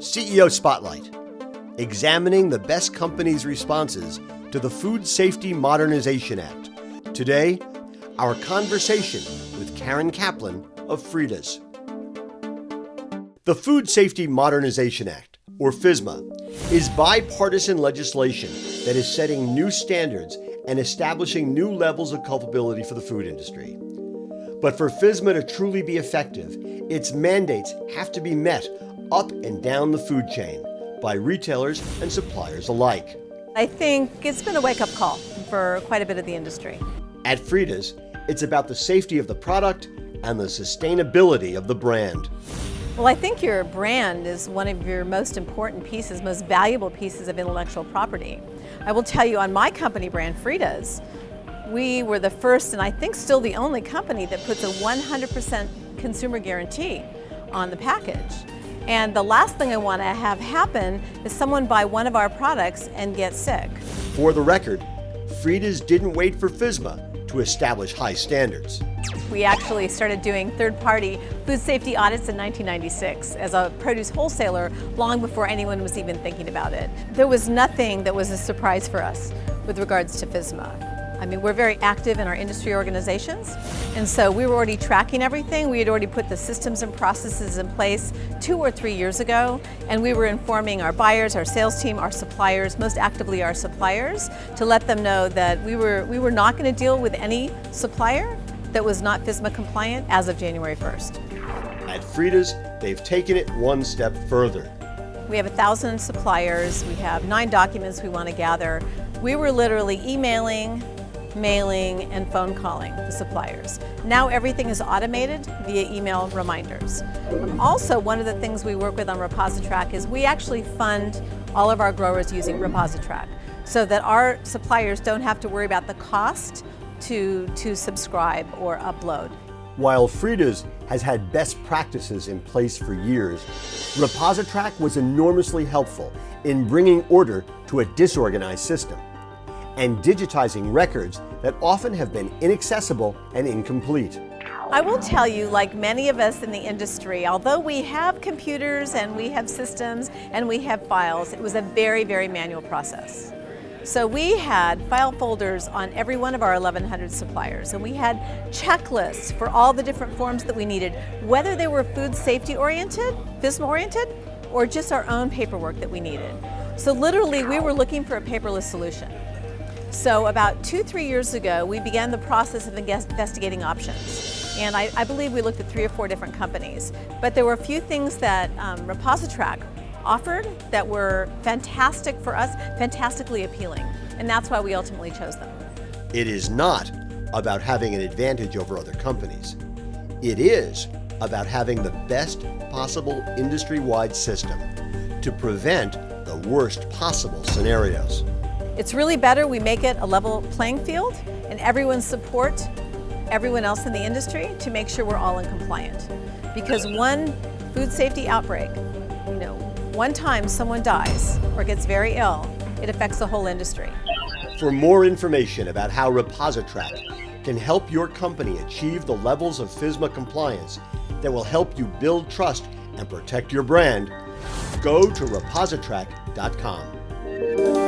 CEO Spotlight, examining the best companies' responses to the Food Safety Modernization Act. Today, our conversation with Karen Kaplan of Frida's. The Food Safety Modernization Act, or FSMA, is bipartisan legislation that is setting new standards and establishing new levels of culpability for the food industry. But for FSMA to truly be effective, its mandates have to be met up and down the food chain by retailers and suppliers alike. I think it's been a wake-up call for quite a bit of the industry. At Frida's, it's about the safety of the product and the sustainability of the brand. Well, I think your brand is one of your most important pieces, most valuable pieces of intellectual property. I will tell you, on my company brand, Frida's, we were the first, and I think still the only company that puts a 100% consumer guarantee on the package. And the last thing I want to have happen is someone buy one of our products and get sick. For the record, Frida's didn't wait for FSMA to establish high standards. We actually started doing third-party food safety audits in 1996 as a produce wholesaler, long before anyone was even thinking about it. There was nothing that was a surprise for us with regards to FSMA. I mean, we're very active in our industry organizations, and so we were already tracking everything. We had already put the systems and processes in place 2 or 3 years ago, and we were informing our buyers, our sales team, our suppliers, most actively our suppliers, to let them know that we were not going to deal with any supplier that was not FSMA compliant as of January 1st. At Frida's, they've taken it one step further. We have 1,000 suppliers. We have 9 documents we want to gather. We were literally emailing, mailing, and phone calling the suppliers. Now everything is automated via email reminders. Also, one of the things we work with on ReposiTrak is we actually fund all of our growers using ReposiTrak, so that our suppliers don't have to worry about the cost to subscribe or upload. While Frida's has had best practices in place for years, ReposiTrak was enormously helpful in bringing order to a disorganized system and digitizing records that often have been inaccessible and incomplete. I will tell you, like many of us in the industry, although we have computers and we have systems and we have files, it was a very, very manual process. So we had file folders on every one of our 1,100 suppliers, and we had checklists for all the different forms that we needed, whether they were food safety oriented, FSMA oriented, or just our own paperwork that we needed. So literally we were looking for a paperless solution. So about 2-3 years ago, we began the process of investigating options. And I believe we looked at 3 or 4 different companies. But there were a few things that ReposiTrak offered that were fantastic for us, fantastically appealing. And that's why we ultimately chose them. It is not about having an advantage over other companies. It is about having the best possible industry-wide system to prevent the worst possible scenarios. It's really better we make it a level playing field and everyone support everyone else in the industry to make sure we're all in compliant. Because one food safety outbreak, one time someone dies or gets very ill, it affects the whole industry. For more information about how ReposiTrak can help your company achieve the levels of FSMA compliance that will help you build trust and protect your brand, go to repositrak.com.